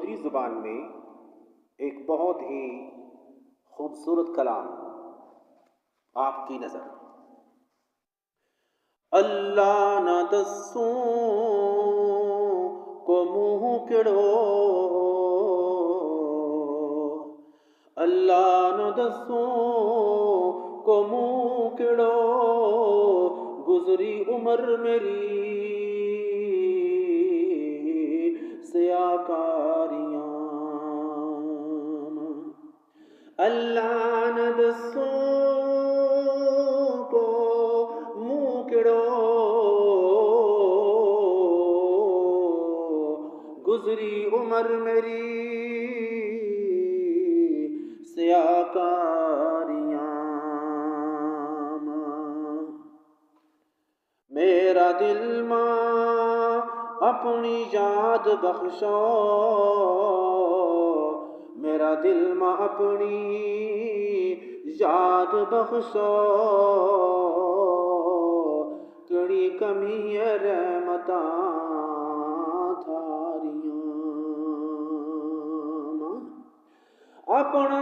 گوجری زبان میں ایک بہت ہی خوبصورت کلام آپ کی نظر۔ اللہ نہ دسوں کو منہ کڑو، اللہ نہ دسوں کو منہ کڑو، گزری عمر میری سیاہ کاریاں۔ اللہ نہ دسوں کو منہ کڑو، گزری عمر میری سیاہ کاریاں۔ میرا دل ماں اپنی یاد بخشو، میرا دل ماں اپنی یاد بخشو، کڑی کمی ہے رحمتاں تھاریاں۔ اپنا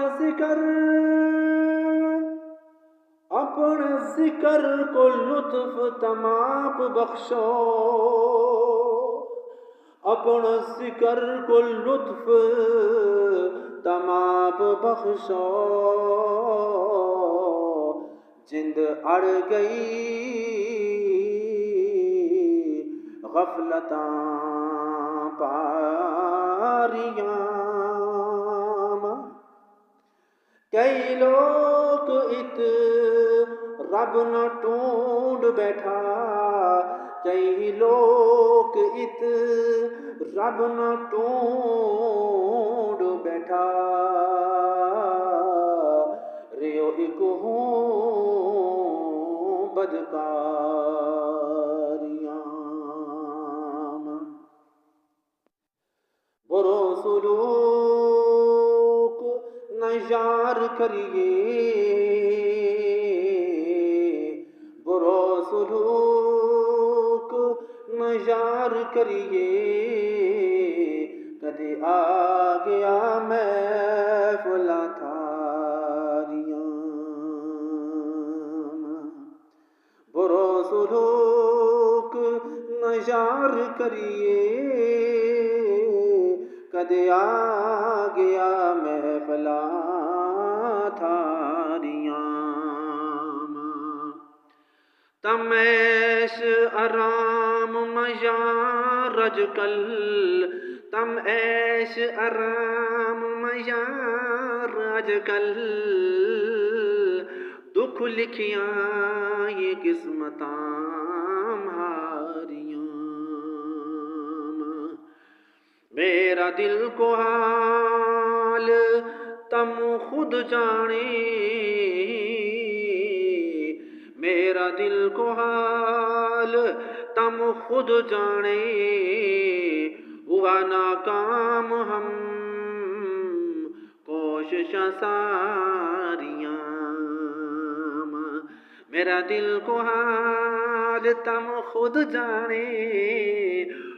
ذکر کو لطف تمام بخشو، اپنا ذکر کو لطف تمام بخشو، جند اڑ گئی غفلتاں پاریاں۔ کئی لوگ ات رب نہ ٹونڈ بیٹھا، کئی لوگ ات رب نہ ٹونڈ بیٹھا، ریو ایک ہوں بدکاریاں۔ برو سلوک نہ یار کریے، برو سلوک نہ یار کریے، کدے آ گیا محفلاں تھاریاں۔ برو سلوک نہ یار کریے، کدے آ گیا محفلاں تھاریاں۔ تمیش آرام میاں رج کل، تم ایش آرام میاں رج کل، دکھ لکھیاں یہ قسمتاں ہاریاں۔ میرا دل کو حال تم خود جانے، میرا دل کو حال تم خود جانے، ہوا ناکام ہم کوششاں ساریاں۔ میرا دل کو حال تم خود جانے،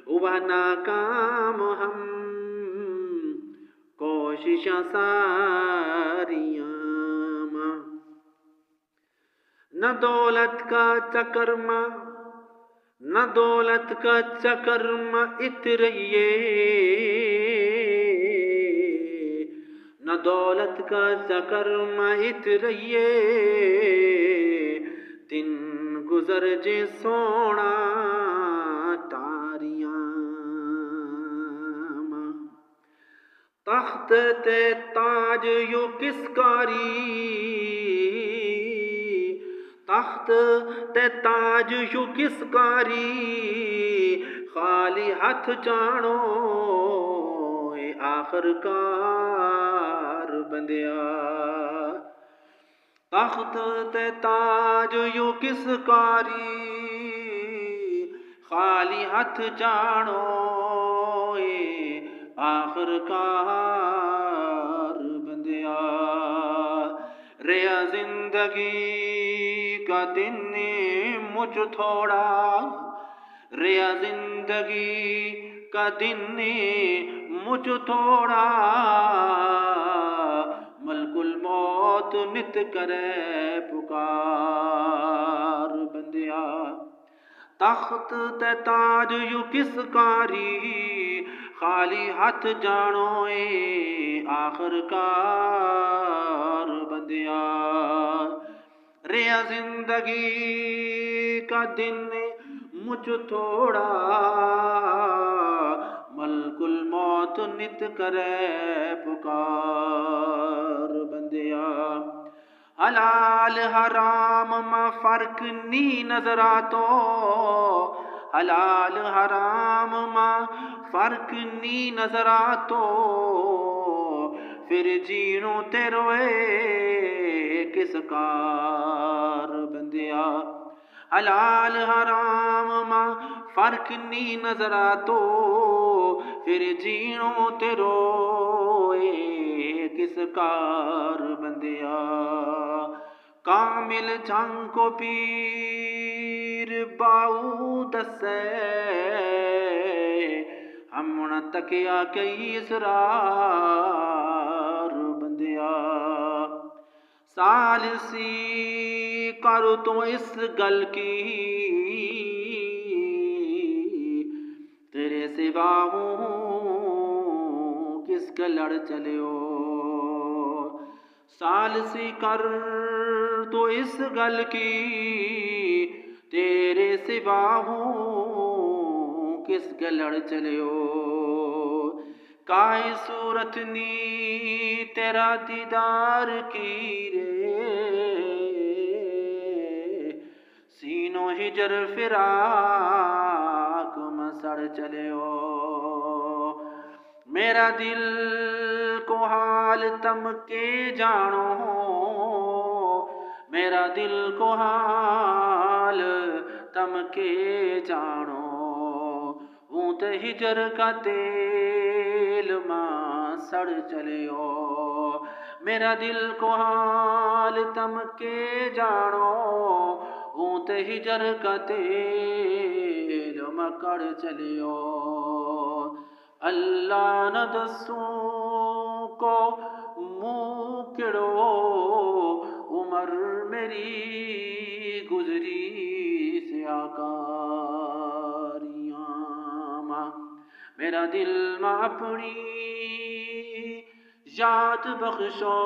ہوا ناکام ہم کوششاں ساریاں۔ نہ دولت کا چکر ماں، نہ دولت کا چکر ماں اترئیے، نہ دولت کا چکر ماں اترئیے، دن گزر جے سونا ٹاریاں۔ تخت تے تاج یو کس کاری، تخت تے تاج یو کس کاری، خالی ہاتھ جانو اے آخر کار بندیا۔ تخت تے تاج یو کس کاری، خالی ہاتھ جانو اے آخر کار بندیا۔ ریا زندگی کا دن مجھ تھوڑا، ریا زندگی کا دن مجھ مجھ تھوڑا ملک الموت نت کرے پکار بندیا تخت تے تاج یو کس کاری خالی ہاتھ جانو اے آخر کار بندیا ریا زندگی کا دن مجھ تھوڑا ملک الموت نت کرے پکار بندیا حلال حرام ما فرق نی نظر آتو حلال حرام ما فرق نی نظر آتو پھر جینو تے روئے کس کار بندیا حلال حرام ما فرق نی نظر آتو پھر جینو تے روئے کس کار بندیا کامل جنگ کو پیر باؤ دسے ہم نہ تکیا کئی اسرار بندیا ثالثی کرو تو اس گل کی تیرے سوا ہوں کس کا لڑ چلے ہو ثالثی کر تو اس گل کی تیرے سوا ہوں کس کا لڑ چلے ہو کائی صورت نی تیرا دیدار کی رے سینو ہجر فراق مسڑ چلے ہو میرا دل کو حال تم کے جانو میرا دل کو حال تم کے جانو اونت ہجر کا تیل ماں سڑ چلے ہو میرا دل کو حال تم کے جانو اونت ہجر کا تیل مکڑ چلے ہو اللہ نہ دسوں کو منہ کڑو عمر میری گزری سیاکاریاں ماں میرا دل ماں اپنی یاد بخشو